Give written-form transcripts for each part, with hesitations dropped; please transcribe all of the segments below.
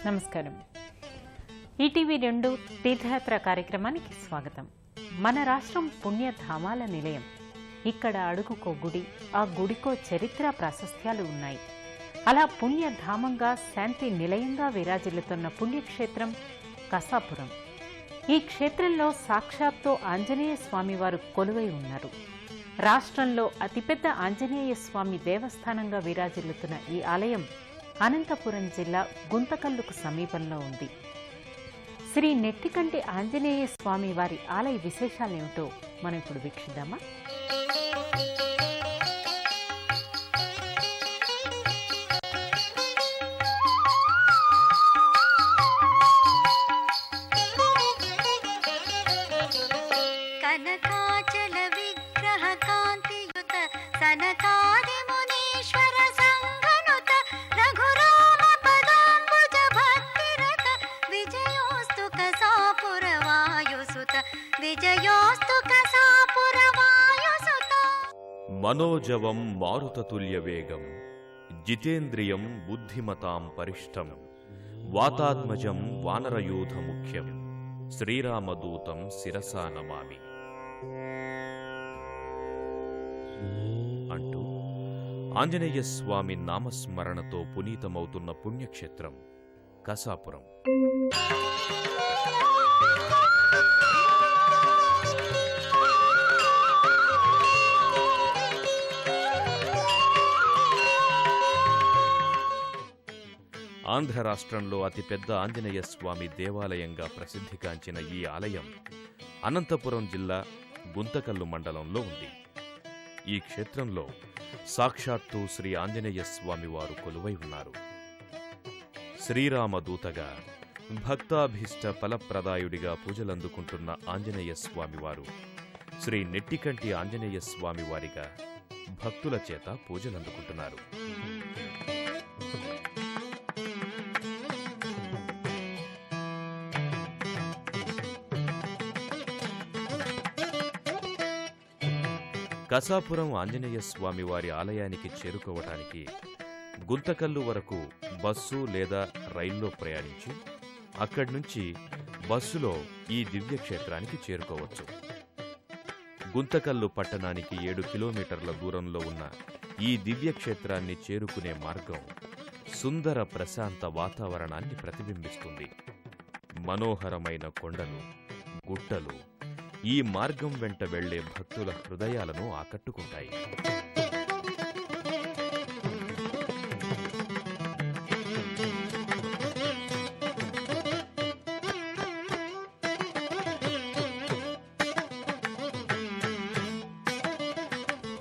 నమస్కారం. ఈటీవీ 2 తీర్థయాత్ర కార్యక్రమానికి స్వాగతం. మన రాష్ట్రం పుణ్యధామాల నిలయం. ఇక్కడ అడుగుకో గుడి, ఆ గుడికో చరిత్ర ప్రాశస్త్యాలు ఉన్నాయి. అలా పుణ్యధామంగా శాంతి నిలయంగా విరాజిల్లుతున్న పుణ్యక్షేత్రం కసాపురం. ఈ క్షేత్రంలో సాక్షాత్తు ఆంజనేయ స్వామివారు కొలువై ఉన్నారు. రాష్ట్రంలో అతిపెద్ద ఆంజనేయ స్వామి దేవస్థానంగా విరాజిల్లుతున్న ఈ ఆలయం అనంతపురం జిల్లా గుంతకల్లుకు సమీపంలో ఉంది. శ్రీ నెట్టికంటి ఆంజనేయ స్వామి వారి ఆలయ విశేషాలేమిటో మనం ఇప్పుడు వీక్షిద్దామా? కనకాచల విగ్రహ కాంతియుత సనకాది మునీశ్వర సంగనుత రఘురామ పదాంబుజ భక్తిరత విజయోస్తు కసాపుర వాయుసుత విజయోస్తు కసాపుర వాయుసుత. మనోజవం మారుతతుల్య వేగం జితేంద్రియం బుద్ధిమతాం పరిష్టం వాతాత్మజం వానరయూథ ముఖ్యం శ్రీరామదూతం శిరసా నమామి అంటూ ఆంజనేయ స్వామి నామస్మరణతో పునీతమవుతున్న పుణ్యక్షేత్రం కసాపురం. ఆంధ్ర రాష్ట్రంలో అతిపెద్ద ఆంజనేయ స్వామి దేవాలయంగా ప్రసిద్ధిగాంచిన ఈ ఆలయం అనంతపురం జిల్లా గుంతకల్లు మండలంలో ఉంది. ఈ క్షేత్రంలో సాక్షాత్తు శ్రీ ఆంజనేయ స్వామి వారు కొలువై ఉన్నారు. శ్రీరామదూతగా భక్తాభీష్ట ఫలప్రదాయుడిగా పూజలందుకుంటున్న ఆంజనేయ స్వామివారు శ్రీ నెట్టికంటి ఆంజనేయ స్వామివారిగా భక్తుల చేత పూజలందుకుంటున్నారు. కసాపురం ఆంజనేయ స్వామివారి ఆలయానికి చేరుకోవటానికి గుంతకల్లు వరకు బస్సు లేదా రైల్లో ప్రయాణించి అక్కడి నుంచి బస్సులో ఈ దివ్యక్షేత్రానికి చేరుకోవచ్చు. గుంతకల్లు పట్టణానికి 7 కిలోమీటర్ల దూరంలో ఉన్న ఈ దివ్యక్షేత్రాన్ని చేరుకునే మార్గం సుందర ప్రశాంత వాతావరణాన్ని ప్రతిబింబిస్తుంది. మనోహరమైన కొండలు, గుట్టలు ఈ మార్గం వెంట వెళ్లే భక్తుల హృదయాలను ఆకట్టుకుంటాయి.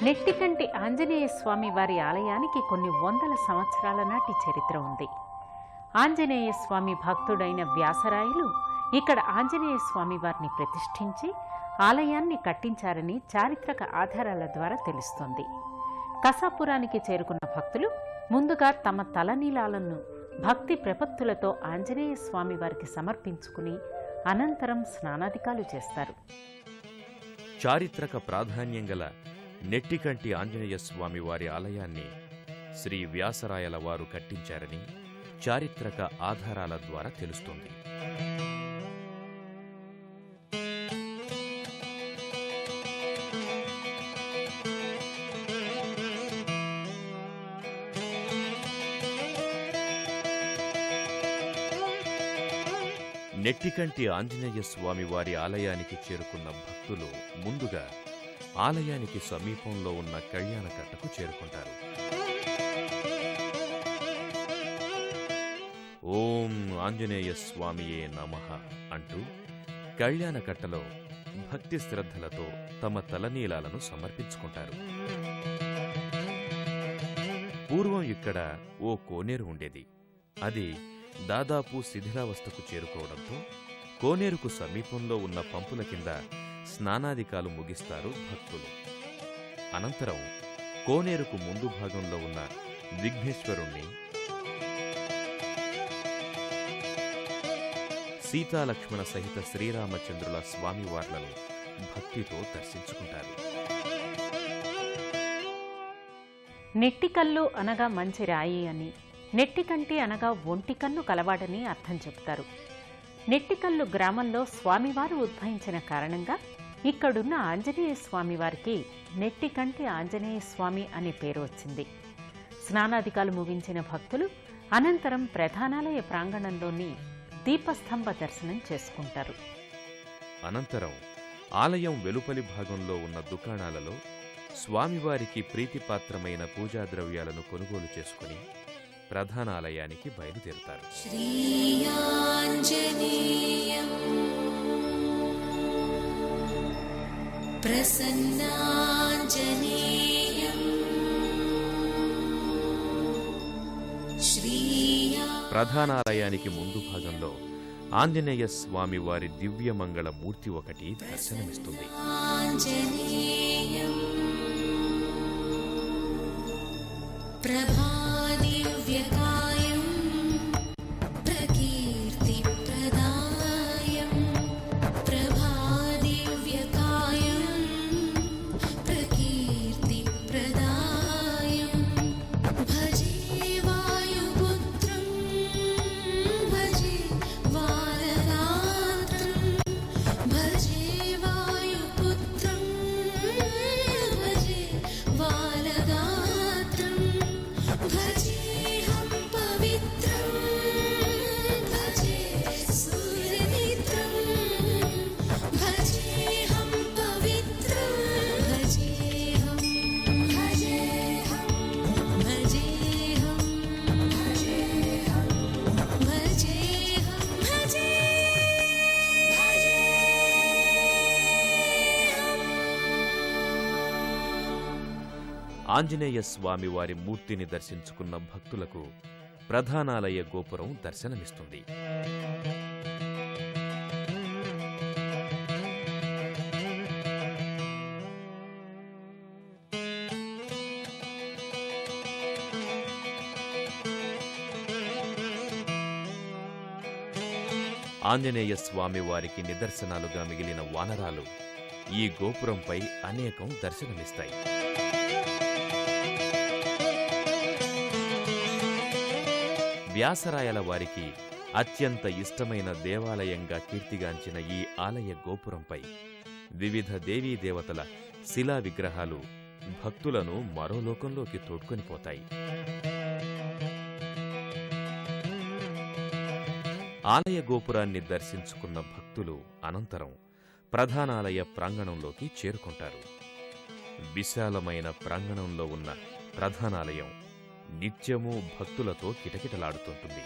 నెట్టికంటి ఆంజనేయ స్వామి వారి ఆలయానికి కొన్ని వందల సంవత్సరాల నాటి చరిత్ర ఉంది. ఆంజనేయ స్వామి భక్తుడైన వ్యాసరాయలు ఇక్కడ ఆంజనేయ స్వామి వారిని ప్రతిష్ఠించి ఆలయాన్ని కట్టించారని చారిత్రక ఆధారాల ద్వారా తెలుస్తోంది. కసాపురానికి చేరుకున్న భక్తులు ముందుగా తమ తలనీలాలను భక్తి ప్రపత్తులతో ఆంజనేయ స్వామి వారికి సమర్పించుకుని అనంతరం స్నానాధికాలు చేస్తారు. చారిత్రక ప్రాధాన్యం గల నెట్టికంటి ఆంజనేయ స్వామి వారి ఆలయాన్ని శ్రీ వ్యాసరాయల వారు కట్టించారని చారిత్రక ఆధారాల ద్వారా తెలుస్తోంది. నెట్టికంటి ఆంజనేయ స్వామి వారి ఆలయానికి చేరుకున్న భక్తులు ముందుగా ఆలయానికి సమీపంలో ఉన్న కళ్యాణకట్టకు చేరుకుంటారు. ఓం ఆంజనేయ స్వామియే నమః అంటూ కళ్యాణకట్టలో భక్తి శ్రద్ధలతో తమ తలనీలాలను సమర్పించుకుంటారు. పూర్వం ఇక్కడ ఓ కోనేరు ఉండేది. అది దాదాపు శిథిలావస్థకు చేరుకోవడంతో కోనేరుకు సమీపంలో ఉన్న పంపుల కింద స్నానాధికాలు ముగిస్తారు భక్తులు. అనంతరం కోనేరుకు ముందు భాగంలో ఉన్న విఘ్నేశ్వరుణ్ణి, సీతాలక్ష్మణ సహిత శ్రీరామచంద్రుల స్వామివార్లను భక్తితో దర్శించుకుంటారు. నెట్టికల్లు అనగా మంచి రాయి అని, నెట్టికంటి అనగా ఒంటికన్ను కలవాడని అర్థం చెబుతారు. నెట్టికల్లు గ్రామంలో స్వామివారు ఉద్భవించిన కారణంగా ఇక్కడున్న ఆంజనేయ స్వామివారికి నెట్టికంటి ఆంజనేయ స్వామి అనే పేరు వచ్చింది. స్నానాధికాలు ముగించిన భక్తులు అనంతరం ప్రధానాలయ ప్రాంగణంలోని దీపస్తంభ దర్శనం చేసుకుంటారు. అనంతరం ఆలయం వెలుపలి భాగంలో ఉన్న దుకాణాలలో స్వామివారికి ప్రీతిపాత్రమైన పూజా ద్రవ్యాలను కొనుగోలు చేసుకుని ప్రధాన ఆలయానికి బయలుదేరుతారు. శ్రీయాంజనేయం ప్రసన్నాంజనేయం ప్రధానాలయానికి ముందు భాగంలో ఆంజనేయ స్వామి వారి దివ్యమంగళ మూర్తి ఒకటి దర్శనమిస్తుంది. ప్రభాదివ్యకాయం ప్రకీర్తిప్రదాయం ప్రభాదివ్యకాయం ప్రకీర్తిప్రదాయం భజే వాయుపుత్రం భజే వారరాత్రం భజే వాయుపుత్రం భజే వారరాత్రం భజేహం పవిత్రం భజే సూర్యమిత్రం భజేహం పవిత్రం భజేహం భజేహం భజేహం భజేహం భజేహం భజే ఆంజనేయ స్వామి వారి మూర్తిని దర్శించుకున్న భక్తులకు ప్రధానాలయ గోపురం దర్శనమిస్తుంది. ఆంజనేయ స్వామి వారికి నిదర్శనాలుగా మిగిలిన వానరాలు ఈ గోపురంపై అనేకం దర్శనమిస్తాయి. వ్యాసరాయల వారికి అత్యంత ఇష్టమైన దేవాలయంగా కీర్తిగాంచిన ఈ ఆలయ గోపురంపై వివిధ దేవీ దేవతల శిలా విగ్రహాలు భక్తులను మరో లోకంలోకి తోడ్కొనిపోతాయి. ఆలయ గోపురాన్ని దర్శించుకున్న భక్తులు అనంతరం ప్రధానాలయ ప్రాంగణంలోకి చేరుకుంటారు. విశాలమైన ప్రాంగణంలో ఉన్న ప్రధానాలయం నిత్యమూ భక్తులతో కిటకిటలాడుతుంటుంది.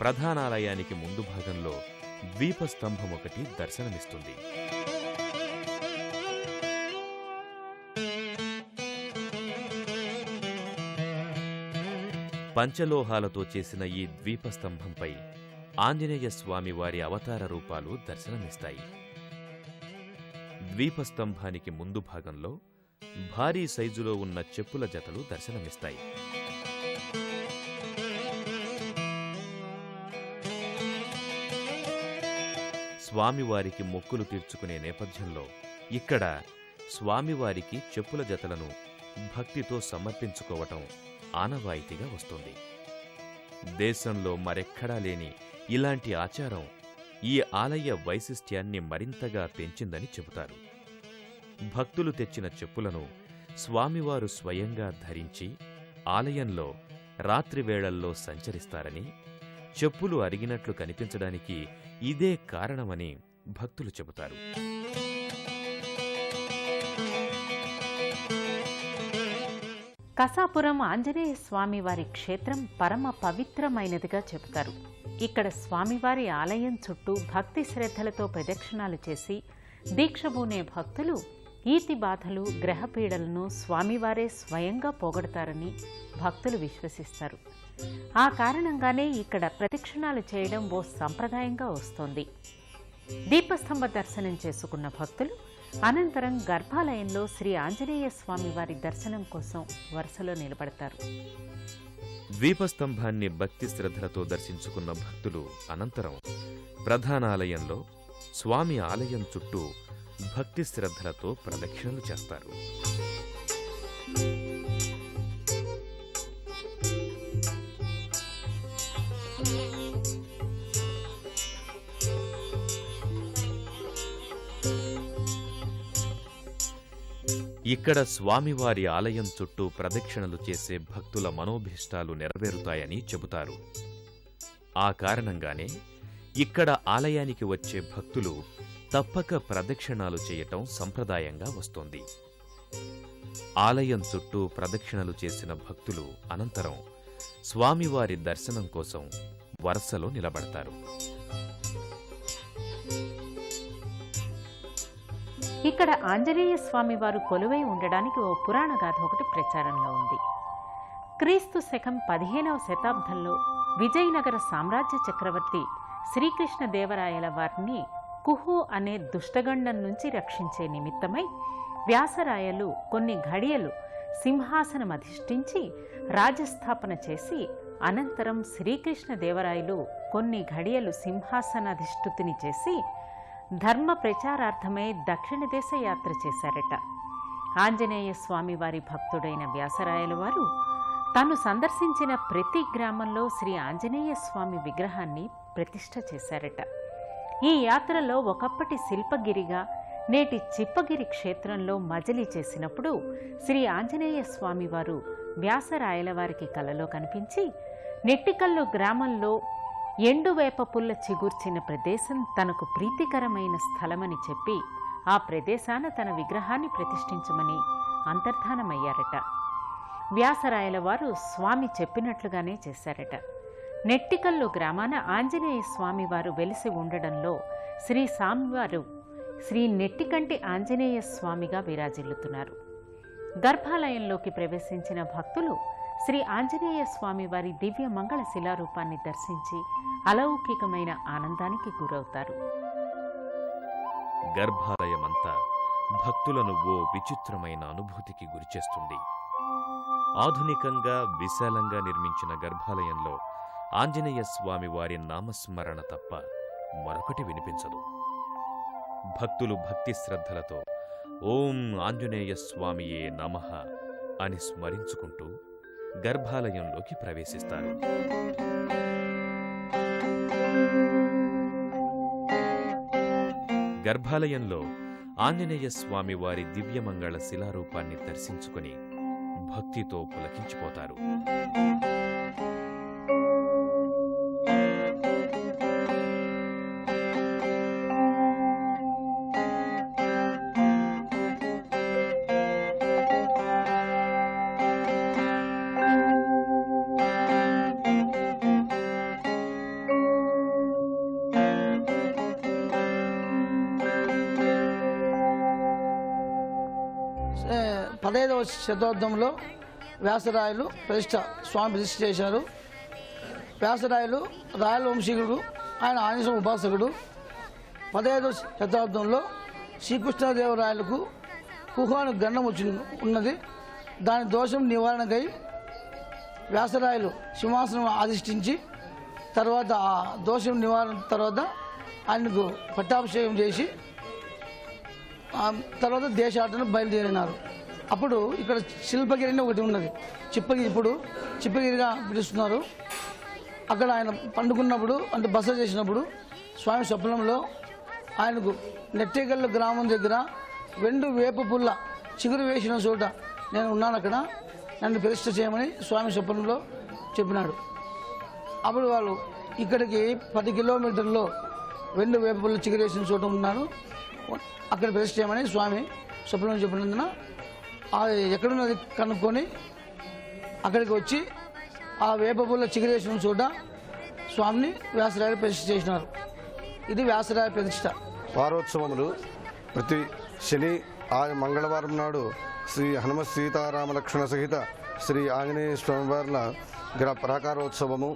ప్రధానాలయానికి ముందు భాగంలో ద్వీపస్తంభం ఒకటి దర్శనమిస్తుంది. పంచలోహాలతో చేసిన ఈ ద్వీపస్తంభంపై ఆంజనేయ స్వామి వారి అవతార రూపాలు దర్శనమిస్తాయి. ద్వీపస్తంభానికి ముందు భాగంలో భారీ సైజులో ఉన్న చెప్పుల జతలు దర్శనమిస్తాయి. స్వామివారికి మొక్కులు తీర్చుకునే నేపథ్యంలో ఇక్కడ స్వామివారికి చెప్పుల జతలను భక్తితో సమర్పించుకోవటం ఆనవాయితీగా వస్తుంది. దేశంలో మరెక్కడా లేని ఇలాంటి ఆచారం ఈ ఆలయ వైశిష్ట్యాన్ని మరింతగా పెంచిందని చెబుతారు. భక్తులు తెచ్చిన చెప్పులను స్వామివారు స్వయంగా ధరించి ఆలయంలో రాత్రివేళల్లో సంచరిస్తారని, చెప్పులు అరిగినట్లు కనిపించడానికి ఇదే కారణమని భక్తులు చెబుతారు. కసాపురం ఆంజనేయ స్వామివారి క్షేత్రం పరమ పవిత్రమైనదిగా చెబుతారు. ఇక్కడ స్వామివారి ఆలయం చుట్టూ భక్తి శ్రద్ధలతో ప్రదక్షిణాలు చేసి దీక్షబూనే భక్తులు ఈతి బాధలు, గ్రహపీడలను స్వామివారే స్వయంగా పోగొడతారని భక్తులు విశ్వసిస్తారు. ఆ కారణంగానే ఇక్కడ ప్రదక్షిణాలు చేయడం ఓ సంప్రదాయంగా వస్తోంది. దీపస్తంభ దర్శనం చేసుకున్న భక్తులు అనంతరం గర్భాలయంలో శ్రీ ఆంజనేయ స్వామి వారి దర్శనం కోసం వరుసలో నిలబడతారు. ద్వీపస్తంభాన్ని భక్తి శ్రద్ధలతో దర్శించుకున్న భక్తులు అనంతరం ప్రధానాలయంలో స్వామి ఆలయం చుట్టూ భక్తి శ్రద్ధలతో ప్రదక్షిణలు చేస్తారు. ఇక్కడ స్వామివారి ఆలయం చుట్టూ ప్రదక్షిణలు చేసే భక్తుల మనోభీష్టాలు నెరవేరుతాయని చెబుతారు. ఆ కారణంగానే ఇక్కడ ఆలయానికి వచ్చే భక్తులు తప్పక ప్రదక్షిణాలు చేయటం సంప్రదాయంగా వస్తోంది. ఆలయం చుట్టూ ప్రదక్షిణలు చేసిన భక్తులు అనంతరం స్వామివారి దర్శనం కోసం వరుసలో నిలబడతారు. ఇక్కడ ఆంజనేయ స్వామి వారు కొలువై ఉండడానికి ఓ పురాణ గాథ ఒకటి ప్రచారంలో ఉంది. క్రీస్తు శకం 15వ శతాబ్దంలో విజయనగర సామ్రాజ్య చక్రవర్తి శ్రీకృష్ణదేవరాయల వారిని కుహు అనే దుష్టగండం నుంచి రక్షించే నిమిత్తమై వ్యాసరాయలు కొన్ని ఘడియలు సింహాసనం అధిష్ఠించి రాజస్థాపన చేసి, అనంతరం శ్రీకృష్ణదేవరాయలు కొన్ని ఘడియలు సింహాసనాధిష్ఠుతిని చేసి ధర్మ ప్రచారార్థమై దక్షిణ దేశ యాత్ర చేశారట. ఆంజనేయ స్వామి వారి భక్తుడైన వ్యాసరాయల వారు తాను సందర్శించిన ప్రతి గ్రామంలో శ్రీ ఆంజనేయ స్వామి విగ్రహాన్ని ప్రతిష్ఠ చేశారట. ఈ యాత్రలో ఒకప్పటి శిల్పగిరిగా నేటి చిప్పగిరి క్షేత్రంలో మజిలీ చేసినప్పుడు శ్రీ ఆంజనేయ స్వామి వారు వ్యాసరాయల వారికి కలలో కనిపించి, నెట్టికల్లు గ్రామంలో ఎండువేప పుల్ల చిగుర్చిన ప్రదేశం తనకు ప్రీతికరమైన స్థలమని చెప్పి ఆ ప్రదేశాన తన విగ్రహాన్ని ప్రతిష్ఠించమని అంతర్ధానమయ్యారట. వ్యాసరాయల వారు స్వామి చెప్పినట్లుగానే చేశారట. నెట్టికల్లు గ్రామాన ఆంజనేయ స్వామి వారు వెలిసి ఉండడంలో శ్రీ స్వామివారు శ్రీ నెట్టికంటి ఆంజనేయ స్వామిగా విరాజిల్లుతున్నారు. గర్భాలయంలోకి ప్రవేశించిన భక్తులు శ్రీ ఆంజనేయ స్వామి వారి దివ్య మంగళ శిలారూపాన్ని దర్శించి అలౌకికమైన ఆనందానికి గురవుతారు. గర్భాలయమంతా భక్తులను ఓ విచిత్రమైన అనుభూతికి గురిచేస్తుంది. ఆధునికంగా విశాలంగా నిర్మించిన గర్భాలయంలో ఆంజనేయ స్వామి వారి నామస్మరణ తప్ప మరొకటి వినిపించదు. భక్తులు భక్తి శ్రద్ధలతో ఓం ఆంజనేయ స్వామియే నమః అని స్మరించుకుంటూ గర్భాలయంలోకి ప్రవేశిస్తారు. గర్భాలయంలో ఆంజనేయ స్వామి వారి దివ్యమంగళ శిలారూపాన్ని దర్శించుకుని భక్తితో పులకించిపోతారు. పదహైదవ శతాబ్దంలో వ్యాసరాయలు స్వామి ప్రతిష్ఠ చేశారు. వ్యాసరాయలు రాయల వంశీకుడు, ఆయన ఆంజనేయ ఉపాసకుడు. 15వ శతాబ్దంలో శ్రీకృష్ణదేవరాయలకు కుహాను గండం ఉన్నది. దాని దోషం నివారణకై వ్యాసరాయలు సింహాసనం అధిష్ఠించి తర్వాత ఆ దోషం నివారణ తర్వాత ఆయనకు పట్టాభిషేకం చేసి తర్వాత దేశాటన బయలుదేరినారు. అప్పుడు ఇక్కడ శిల్పగిరి అని ఒకటి ఉన్నది, చిప్పగిరి, ఇప్పుడు చిప్పగిరిగా పిలుస్తున్నారు. అక్కడ ఆయన పండుకున్నప్పుడు అంటే బస చేసినప్పుడు స్వామి స్వప్నంలో ఆయనకు నెట్టేకల్లు గ్రామం దగ్గర వేప పుల్ల చిగురు వేసిన చోట నేను ఉన్నాను, అక్కడ నన్ను ప్రతిష్ఠ చేయమని స్వామి స్వప్నంలో చెప్పినాడు. అప్పుడు వాళ్ళు ఇక్కడికి 10 కిలోమీటర్లో వేప పుల్ల చిగురు వేసిన చోట ఉన్నాను, అక్కడ ప్రతిష్ఠ చేయమని స్వామి స్వప్నంలో చెప్పినందున ఎక్కడున్నది కనుక్కొని అక్కడికి వచ్చి ఆ వేపపుల్ల చిగురేసిన చోట స్వామిని వ్యాసరాయలు ప్రతిష్ఠ చేసినారు. ఇది వ్యాసరాయ ప్రతిష్ఠ. వారోత్సవములు ప్రతి శని మంగళవారం నాడు శ్రీ హనుమ సీతారామ లక్ష్మణ సహిత శ్రీ ఆంజనేయ స్వామివార్ల ప్రాకారోత్సవము,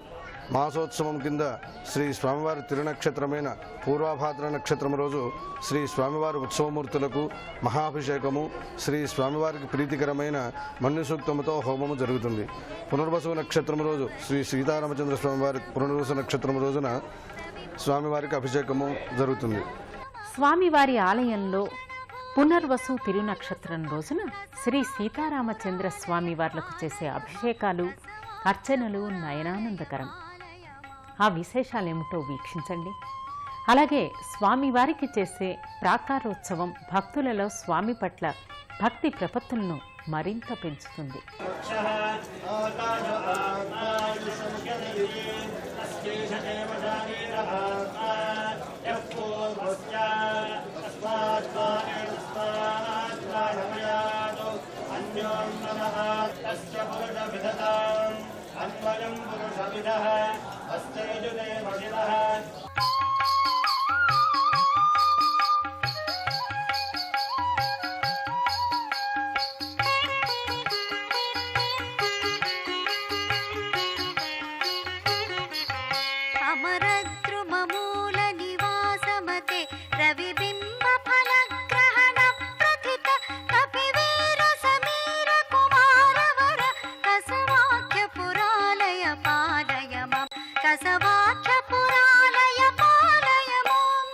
మాసోత్సవం కింద శ్రీ స్వామివారి తిరునక్షత్రమైన పూర్వభాద్ర నక్షత్రం రోజు శ్రీ స్వామివారి ఉత్సవమూర్తులకు మహాభిషేకము, శ్రీ స్వామివారికి ప్రీతికరమైన మన్యు సూక్తముతో హోమము జరుగుతుంది. పునర్వసు నక్షత్రం రోజు శ్రీ సీతారామచంద్ర స్వామివారి పునర్వసు నక్షత్రం రోజున స్వామివారికి అభిషేకము జరుగుతుంది. స్వామివారి ఆలయంలో పునర్వసు తిరునక్షత్రం రోజున శ్రీ సీతారామచంద్ర స్వామి వార్లకు చేసే అభిషేకాలు అర్చనలు నయనానందకరం. ఆ విశేషాలేమిటో వీక్షించండి. అలాగే స్వామివారికి చేసే ప్రాకారోత్సవం భక్తులలో స్వామి పట్ల భక్తి ప్రపత్తులను మరింత పెంచుతుంది. అమరద్రుమమూల నివాసమతే రవిబింబ ఫలగ్రహణ ప్రథిత కపివీర సమీర కుమారవర కసవాఖ్య పురాలయ పాలయ మాం కసవాఖ్య పురాలయ పాలయ మాం.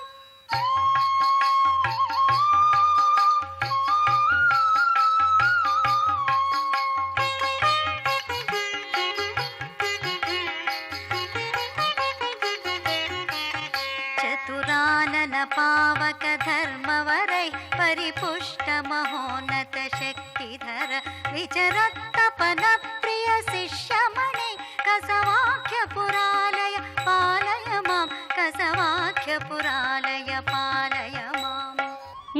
చతురానన పావక ధర్మవరై పరిపుష్ట మహోన్నత శక్తిధర విచరత్తపన ప్రియ శిష్యమణి కసవాఖ్య పురాలయ పాలయ మాం కసవాఖ్య పురాలయ పాలయ మాం.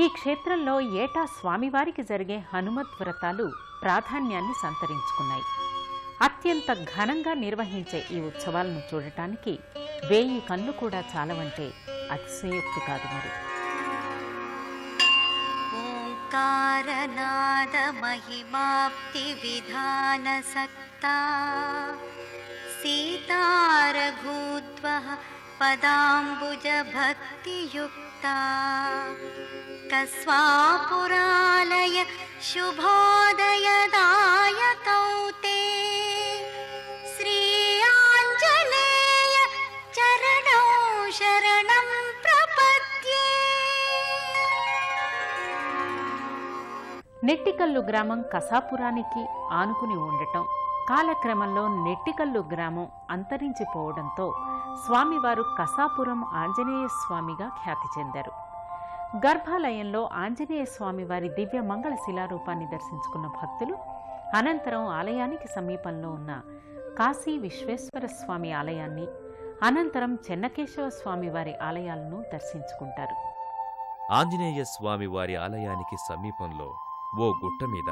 ఈ క్షేత్రంలో ఏటా స్వామివారికి జరిగే హనుమత్ వ్రతాలు ప్రాధాన్యాన్ని సంతరించుకున్నాయి. అత్యంత ఘనంగా నిర్వహించే ఈ ఉత్సవాలను చూడటానికి 1000 కళ్ళు కూడా చాలవంటే అతిశయోక్తి కాదు మరి. ఓంకారనాద మహిమాప్తి విధాన సక్తా సీతారఘూద్వ పదాంబుజ భక్తియుక్తా కస్వాపురాలయ శుభోదయదాయకౌ తే శ్రీ ఆంజనేయ చరణౌ శరణం ప్రపద్యే. నెట్టికల్లు గ్రామం కసాపురానికి ఆనుకుని ఉండటం, కాలక్రమంలో నెట్టికల్లు గ్రామం అంతరించిపోవడంతో స్వామివారు కసాపురం ఆంజనేయ స్వామిగా ఖ్యాతి చెందారు. గర్భాలయంలో ఆంజనేయ స్వామివారి దివ్య మంగళ శిలారూపాన్ని దర్శించుకున్న భక్తులు అనంతరం ఆలయానికి సమీపంలో ఉన్న కాశీ విశ్వేశ్వర స్వామి ఆలయాన్ని, అనంతరం చెన్నకేశవ స్వామివారి ఆలయాలను దర్శించుకుంటారు. ఆంజనేయ స్వామి వారి ఆలయానికి సమీపంలో ఓ గుట్ట మీద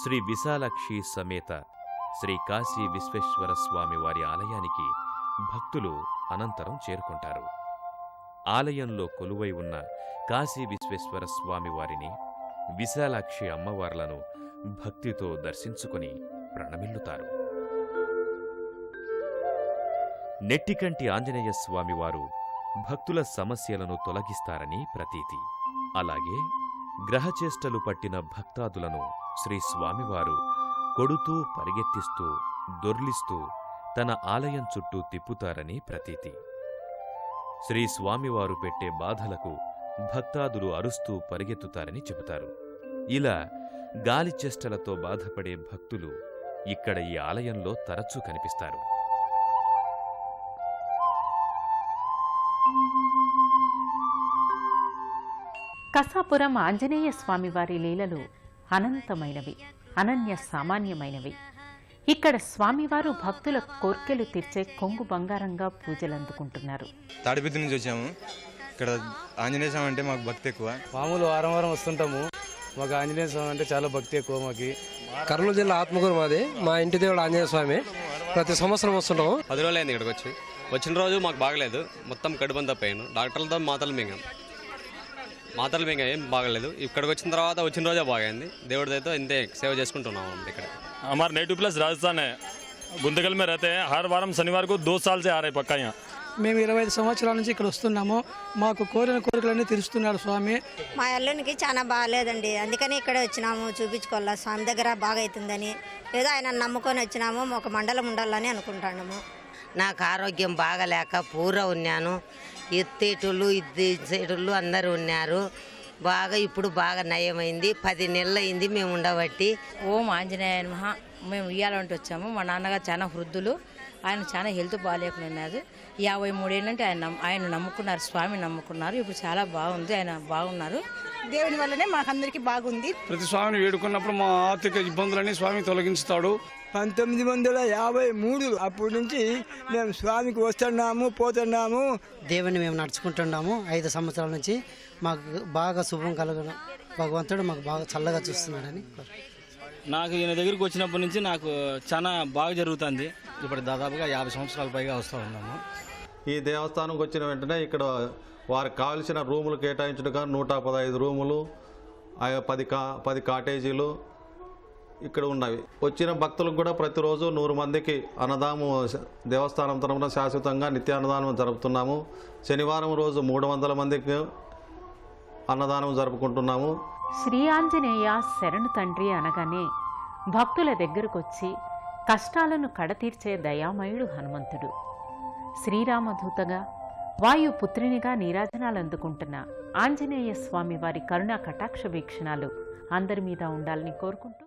శ్రీ విశాలాక్షి సమేత శ్రీ కాశీ విశ్వేశ్వర స్వామి వారి ఆలయానికి భక్తులు అనంతరం చేరుకుంటారు. ఆలయంలో కొలువై ఉన్న కాశీ విశ్వేశ్వర స్వామి వారిని, విశాలాక్షి అమ్మవార్లను భక్తితో దర్శించుకుని ప్రణమిల్లుతారు. నెట్టికంటి ఆంజనేయ స్వామివారు భక్తుల సమస్యలను తొలగిస్తారని ప్రతీతి. అలాగే గ్రహచేష్టలు పట్టిన భక్తాదులను శ్రీ స్వామివారు కొడుతూ పరిగెత్తిస్తూ దొర్లిస్తూ తన ఆలయం చుట్టూ తిప్పుతారని ప్రతీతి. శ్రీ స్వామివారు పెట్టే బాధలకు భక్తాదులు అరుస్తూ పరిగెత్తుతారని చెబుతారు. ఇలా గాలి చేష్టలతో బాధపడే భక్తులు ఇక్కడ ఈ ఆలయంలో తరచూ కనిపిస్తారు. కసాపురం ఆంజనేయ స్వామివారి లీలలు అనంతమైనవి, అనన్య సామాన్యమైనవి. ఇక్కడ స్వామివారు భక్తుల కోర్కెలు తీర్చే కొంగు బంగారంగా పూజలందుకుంటున్నారు. తాడిపత్రి నుంచి వచ్చాము. ఇక్కడ ఆంజనేయ స్వామి అంటే మాకు భక్తి ఎక్కువ. మామూలు వారం వస్తుంటాము. మాకు ఆంజనేయ స్వామి అంటే చాలా భక్తి ఎక్కువ. మాకు కర్నూలు జిల్లా ఆత్మకూరు మాది. మా ఇంటి దేవుడు ఆంజనేయ స్వామి. ప్రతి సంవత్సరం వస్తుంటాము. 10 రోజులైంది ఇక్కడికి వచ్చిన రోజు మాకు బాగలేదు. మొత్తం కడుపంతా పెయిన్. డాక్టర్లతో మాతలు మింగ ఏం బాగలేదు. ఇక్కడికి వచ్చిన తర్వాత వచ్చిన రోజే బాగైంది. దేవుడి దయతో ఇంతే సేవ చేసుకుంటున్నాం ఇక్కడ. हमारा नेटिव प्लेस राजस्थान है. गुंतकल में रहते हैं. हर वार हम शनिवार को 2 साल से आ रहे पक्का यहाँ. మేము 25 సంవత్సరాల నుంచి ఇక్కడ వస్తున్నాము. మాకు కోరిన కోరికలన్నీ తీరుస్తున్నాడు స్వామి. మా అల్లునికి చాలా బాగాలేదండి, అందుకని ఇక్కడే వచ్చినాము. చూపించుకోవాలా స్వామి దగ్గర బాగా అవుతుందని. ఏదో ఆయన నమ్ముకొని వచ్చినాము. ఒక మండలం ఉండాలని అనుకుంటున్నాము. నాకు ఆరోగ్యం బాగలేక పూర ఉన్నాను. ఎత్తేటోళ్ళు ఇచ్చేటోళ్ళు అందరూ ఉన్నారు. బాగా ఇప్పుడు బాగా నయమైంది. 10 నెలలు అయింది మేము ఉండబట్టి. ఓం ఆంజనేయ నమః. మేము ఇయ్యాలంటే వచ్చాము. మా నాన్నగారు చాలా వృద్ధులు, ఆయన చాలా హెల్త్ బాగాలేకుండా ఉన్నారు. 53 ఏళ్ళంటే ఆయన నమ్ముకున్నారు, స్వామి నమ్ముకున్నారు. ఇప్పుడు చాలా బాగుంది, ఆయన బాగున్నారు. దేవుని వల్లనే మాకందరికి బాగుంది. ప్రతి స్వామిని వేడుకున్నప్పుడు మా ఆర్థిక ఇబ్బందులన్నీ స్వామి తొలగించుతాడు. 1953 అప్పటి నుంచి మేము స్వామికి వస్తున్నాము, పోతున్నాము. దేవుని మేము నడుచుకుంటున్నాము 5 సంవత్సరాల నుంచి. మాకు బాగా శుభం కలగడం, భగవంతుడు మాకు బాగా చల్లగా చూస్తున్నాడని. నాకు ఈయన దగ్గరికి వచ్చినప్పటి నుంచి నాకు చాలా బాగా జరుగుతుంది. ఇప్పుడు దాదాపుగా 50 సంవత్సరాల పైగా వస్తూ ఉన్నాము. ఈ దేవస్థానంకి వచ్చిన వెంటనే ఇక్కడ వారికి కావలసిన రూములు కేటాయించడుగా 115 రూములు, 10 కాటేజీలు ఇక్కడ ఉన్నవి. వచ్చిన భక్తులకు కూడా ప్రతిరోజు 100 మందికి అన్నదానం దేవస్థానం తరఫున శాశ్వతంగా నిత్యాన్నదానం జరుపుతున్నాము. శనివారం రోజు 300 మందికి అన్నదానం జరుపుకుంటున్నాము. శ్రీ ఆంజనేయ శరణు తండ్రి అనగానే భక్తుల దగ్గరకొచ్చి కష్టాలను కడతీర్చే దయామయుడు హనుమంతుడు. శ్రీరామదూతగా వాయుపుత్రినిగా నీరాజనాలు అందుకుంటున్న ఆంజనేయ స్వామి వారి కరుణా కటాక్ష వీక్షణాలు అందరి మీద ఉండాలని కోరుకుంటూ